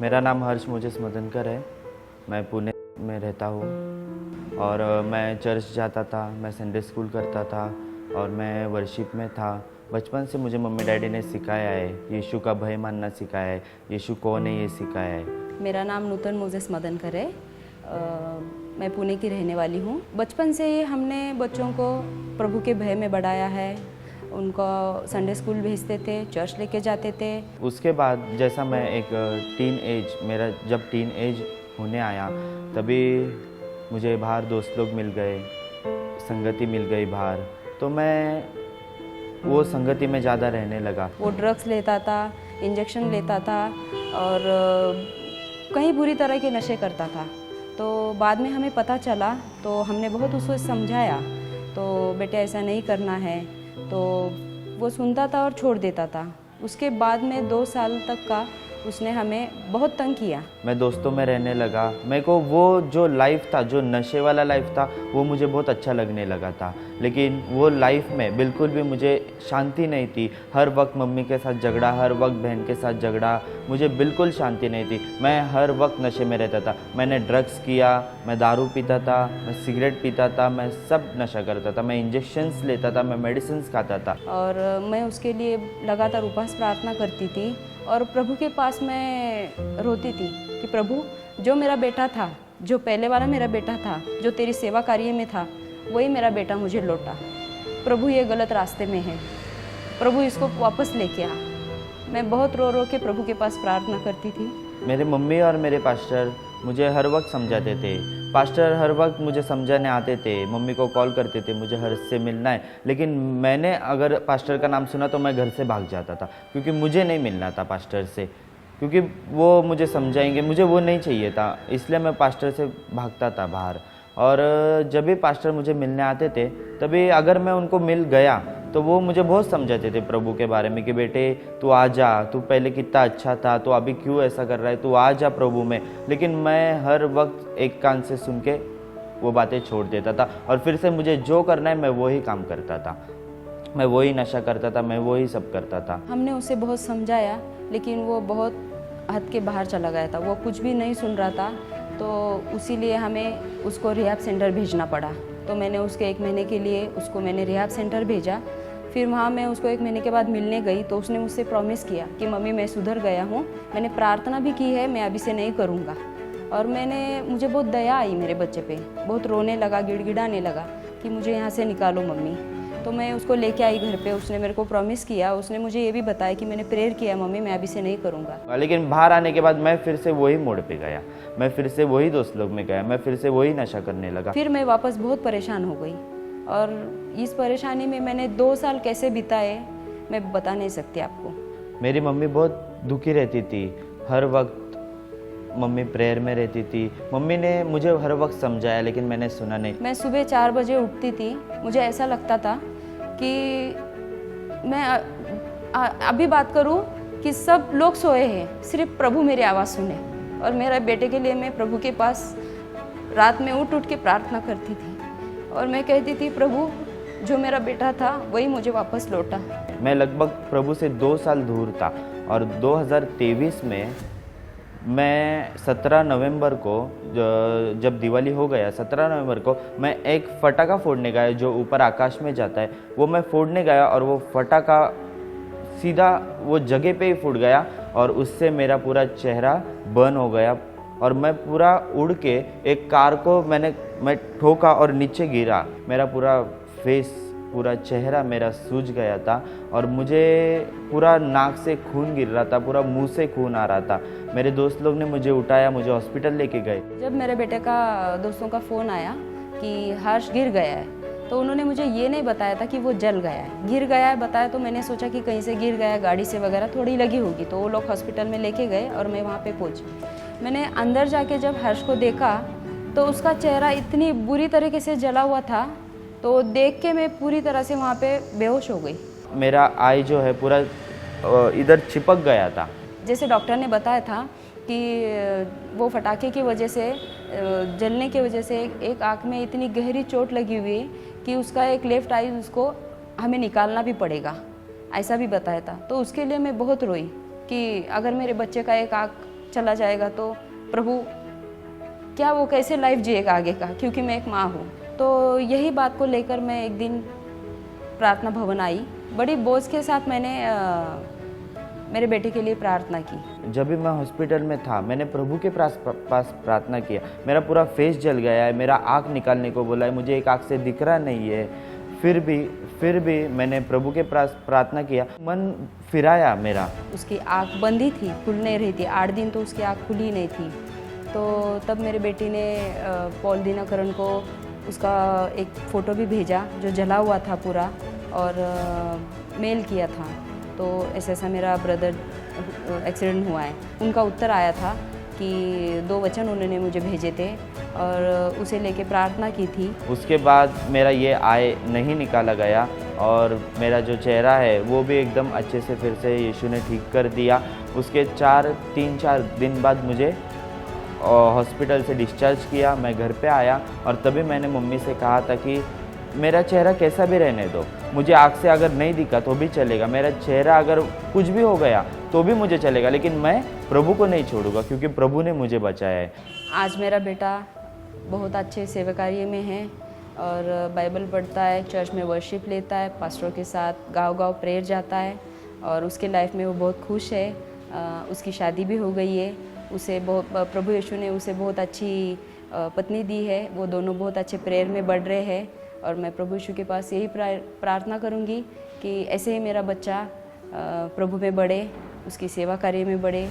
मेरा नाम हर्ष मोजेस मदनकर है। मैं पुणे में रहता हूँ और मैं चर्च जाता था, मैं संडे स्कूल करता था और मैं वर्शिप में था। बचपन से मुझे मम्मी डैडी ने सिखाया है, यीशु का भय मानना सिखाया है, यीशु कौन है ये सिखाया है। मेरा नाम नूतन मोजेस मदनकर है। मैं पुणे की रहने वाली हूँ। बचपन से ही हमने बच्चों को प्रभु के भय में बढ़ाया है। उनको संडे स्कूल भेजते थे, चर्च लेके जाते थे। उसके बाद जैसा मैं एक मेरा जब टीन एज होने आया, तभी मुझे बाहर दोस्त लोग मिल गए, संगति मिल गई बाहर, तो मैं वो संगति में ज़्यादा रहने लगा। वो ड्रग्स लेता था, इंजेक्शन लेता था और कई बुरी तरह के नशे करता था। तो बाद में हमें पता चला, तो हमने बहुत उसको समझाया, तो बेटे ऐसा नहीं करना है। तो वो सुनता था और छोड़ देता था। उसके बाद में 2 साल तक का उसने हमें बहुत तंग किया। मैं दोस्तों में रहने लगा। मेरे को वो जो लाइफ था, जो नशे वाला लाइफ था, वो मुझे बहुत अच्छा लगने लगा था। लेकिन वो लाइफ में बिल्कुल भी मुझे शांति नहीं थी। हर वक्त मम्मी के साथ झगड़ा, हर वक्त बहन के साथ झगड़ा, मुझे बिल्कुल शांति नहीं थी। मैं हर वक्त नशे में रहता था। मैंने ड्रग्स किया, मैं दारू पीता था, मैं सिगरेट पीता था, मैं सब नशा करता था, मैं इंजेक्शन्स लेता था, मैं मेडिसिन्स खाता था। और मैं उसके लिए लगातार उपवास प्रार्थना करती थी और प्रभु के पास मैं रोती थी कि प्रभु, जो मेरा बेटा था, जो पहले वाला मेरा बेटा था, जो तेरी सेवा कार्य में था, वही मेरा बेटा मुझे लौटा। प्रभु ये गलत रास्ते में है, प्रभु इसको वापस लेके आ। मैं बहुत रो रो के प्रभु के पास प्रार्थना करती थी। मेरे मम्मी और मेरे पास्टर मुझे हर वक्त समझाते थे। पास्टर हर वक्त मुझे समझाने आते थे, मम्मी को कॉल करते थे, मुझे हर्ष से मिलना है। लेकिन मैंने अगर पास्टर का नाम सुना तो मैं घर से भाग जाता था, क्योंकि मुझे नहीं मिलना था पास्टर से, क्योंकि वो मुझे समझाएंगे, मुझे वो नहीं चाहिए था। इसलिए मैं पास्टर से भागता था बाहर। और जब भी पास्टर मुझे मिलने आते थे, तभी अगर मैं उनको मिल गया तो वो मुझे बहुत समझाते थे प्रभु के बारे में कि बेटे तू आ जा, तू पहले कितना अच्छा था, तो अभी क्यों ऐसा कर रहा है, तू आ जा प्रभु में। लेकिन मैं हर वक्त एक कान से सुन के वो बातें छोड़ देता था और फिर से मुझे जो करना है मैं वही काम करता था, मैं वही नशा करता था, मैं वही सब करता था। हमने उसे बहुत समझाया, लेकिन वो बहुत हद के बाहर चला गया था। वो कुछ भी नहीं सुन रहा था, तो इसीलिए हमें उसको रिहैब सेंटर भेजना पड़ा। तो मैंने उसके 1 महीने के लिए उसको मैंने रिहैब सेंटर भेजा। फिर वहाँ मैं उसको 1 महीने के बाद मिलने गई, तो उसने मुझसे प्रॉमिस किया कि मम्मी मैं सुधर गया हूँ, मैंने प्रार्थना भी की है, मैं अभी से नहीं करूँगा। और मुझे बहुत दया आई मेरे बच्चे पे, बहुत रोने लगा, गिड़गिड़ाने लगा कि मुझे यहाँ से निकालो मम्मी। तो मैं उसको लेके आई घर पे। उसने मेरे को प्रॉमिस किया, उसने मुझे ये भी बताया कि मैंने प्रेयर किया, मम्मी मैं अभी से नहीं करूँगा। लेकिन बाहर आने के बाद मैं फिर से वही मोड़ पे गया, मैं फिर से वही दोस्त लोग में गया, मैं फिर से वही नशा करने लगा। फिर मैं वापस बहुत परेशान हो गई और इस परेशानी में मैंने 2 साल कैसे बिताए मैं बता नहीं सकती आपको। मेरी मम्मी बहुत दुखी रहती थी, हर वक्त मम्मी प्रेयर में रहती थी। मम्मी ने मुझे हर वक्त समझाया, लेकिन मैंने सुना नहीं। मैं सुबह 4 बजे उठती थी। मुझे ऐसा लगता था कि मैं अभी बात करूं कि सब लोग सोए हैं, सिर्फ प्रभु मेरी आवाज़ सुने। और मेरे बेटे के लिए मैं प्रभु के पास रात में उठ के प्रार्थना करती थी और मैं कहती थी प्रभु, जो मेरा बेटा था वही मुझे वापस लौटा। मैं लगभग प्रभु से 2 साल दूर था और 2023 में मैं 17 नवंबर को, जब दिवाली हो गया 17 नवंबर को, मैं एक फटाका फोड़ने गया जो ऊपर आकाश में जाता है, वो मैं फोड़ने गया और वो फटाका सीधा वो जगह पे ही फूट गया और उससे मेरा पूरा चेहरा बर्न हो गया और मैं पूरा उड़ के एक कार को मैं ठोका और नीचे गिरा। मेरा पूरा फेस, पूरा चेहरा मेरा सूज गया था और मुझे पूरा नाक से खून गिर रहा था, पूरा मुंह से खून आ रहा था। मेरे दोस्त लोग ने मुझे उठाया, मुझे हॉस्पिटल लेके गए। जब मेरे बेटे का दोस्तों का फ़ोन आया कि हर्ष गिर गया है, तो उन्होंने मुझे ये नहीं बताया था कि वो जल गया है। गिर गया है बताया तो मैंने सोचा कि कहीं से गिर गया, गाड़ी से वगैरह थोड़ी लगी होगी। तो वो लोग हॉस्पिटल में लेके गए और मैं वहाँ पे पहुँची। मैंने अंदर जाके जब हर्ष को देखा तो उसका चेहरा इतनी बुरी तरीके से जला हुआ था, तो देख के मैं पूरी तरह से वहाँ पे बेहोश हो गई। मेरा आई जो है पूरा इधर चिपक गया था। जैसे डॉक्टर ने बताया था कि वो फटाके की वजह से, जलने की वजह से एक आँख में इतनी गहरी चोट लगी हुई है कि उसका एक लेफ्ट आई उसको हमें निकालना भी पड़ेगा, ऐसा भी बताया था। तो उसके लिए मैं बहुत रोई कि अगर मेरे बच्चे का एक आँख चला जाएगा तो प्रभु क्या वो कैसे लाइफ जिएगा आगे का, क्योंकि मैं एक माँ हूँ। तो यही बात को लेकर मैं एक दिन प्रार्थना भवन आई, बड़ी बोझ के साथ मैंने मेरे बेटे के लिए प्रार्थना की। जब भी मैं हॉस्पिटल में था मैंने प्रभु के पास प्रार्थना किया। मेरा पूरा फेस जल गया है, मेरा आँख निकालने को बोला है, मुझे एक आँख से दिख रहा नहीं है। फिर भी मैंने प्रभु के पास प्रार्थना किया, मन फिराया मेरा। उसकी आँख बंद ही थी, खुल नहीं रही थी, 8 दिन तो उसकी आँख खुली नहीं थी। तो तब मेरे बेटी ने पॉल दिनकरन को उसका एक फ़ोटो भी भेजा जो जला हुआ था पूरा, और मेल किया था। तो ऐसा मेरा ब्रदर एक्सीडेंट हुआ है, उनका उत्तर आया था कि 2 वचन उन्होंने मुझे भेजे थे और उसे लेके प्रार्थना की थी। उसके बाद मेरा ये आय नहीं निकाला गया और मेरा जो चेहरा है वो भी एकदम अच्छे से फिर से यीशु ने ठीक कर दिया। उसके 3-4 दिन बाद मुझे हॉस्पिटल से डिस्चार्ज किया, मैं घर पे आया और तभी मैंने मम्मी से कहा था कि मेरा चेहरा कैसा भी रहने दो, मुझे आँख से अगर नहीं दिखा तो भी चलेगा, मेरा चेहरा अगर कुछ भी हो गया तो भी मुझे चलेगा, लेकिन मैं प्रभु को नहीं छोड़ूंगा क्योंकि प्रभु ने मुझे बचाया है। आज मेरा बेटा बहुत अच्छे सेवा कार्य में है और बाइबल पढ़ता है, चर्च में वर्शिप लेता है, पास्टरों के साथ गांव-गांव प्रेयर जाता है और उसके लाइफ में वो बहुत खुश है। उसकी शादी भी हो गई है, उसे प्रभु यीशु ने उसे बहुत अच्छी पत्नी दी है, वो दोनों बहुत अच्छे प्रेयर में बढ़ रहे हैं और मैं प्रभु यीशु के पास यही प्रार्थना करूंगी कि ऐसे ही मेरा बच्चा प्रभु में बढ़े, उसकी सेवा कार्य में बढ़े,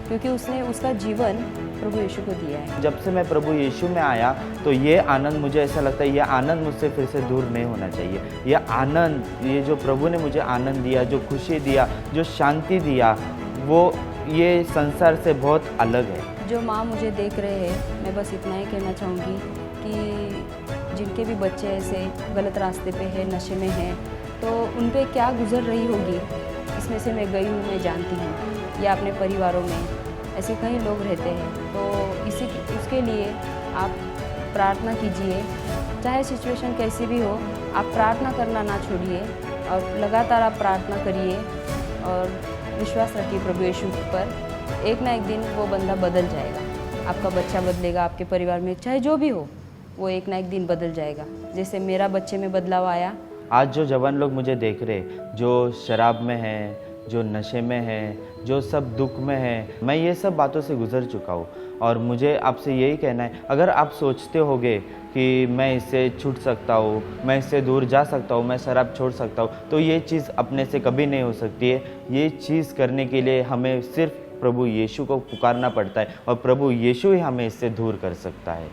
क्योंकि उसने उसका जीवन प्रभु यीशु को दिया है। जब से मैं प्रभु यीशु में आया तो ये आनंद, मुझे ऐसा लगता है ये आनंद मुझसे फिर से दूर नहीं होना चाहिए। ये आनंद, ये जो प्रभु ने मुझे आनंद दिया, जो खुशी दिया, जो शांति दिया, वो ये संसार से बहुत अलग है। जो माँ मुझे देख रहे हैं, मैं बस इतना ही कहना चाहूँगी कि जिनके भी बच्चे ऐसे गलत रास्ते पे हैं, नशे में हैं, तो उन पे क्या गुजर रही होगी, इसमें से मैं गई हूँ, मैं जानती हूँ। या अपने परिवारों में ऐसे कई लोग रहते हैं, तो उसके लिए आप प्रार्थना कीजिए, चाहे सिचुएशन कैसी भी हो, आप प्रार्थना करना ना छोड़िए और लगातार आप प्रार्थना करिए और विश्वास रखिए प्रभु यीशु पर। एक ना एक दिन वो बंदा बदल जाएगा, आपका बच्चा बदलेगा, आपके परिवार में चाहे जो भी हो, वो एक ना एक दिन बदल जाएगा, जैसे मेरा बच्चे में बदलाव आया। आज जो जवान लोग मुझे देख रहे, जो शराब में हैं, जो नशे में हैं, जो सब दुख में हैं, मैं ये सब बातों से गुजर चुका हूँ और मुझे आपसे यही कहना है, अगर आप सोचते होगे कि मैं इससे छूट सकता हूँ, मैं इससे दूर जा सकता हूँ, मैं शराब छोड़ सकता हूँ, तो ये चीज़ अपने से कभी नहीं हो सकती है। ये चीज़ करने के लिए हमें सिर्फ प्रभु यीशु को पुकारना पड़ता है और प्रभु यीशु ही हमें इससे दूर कर सकता है।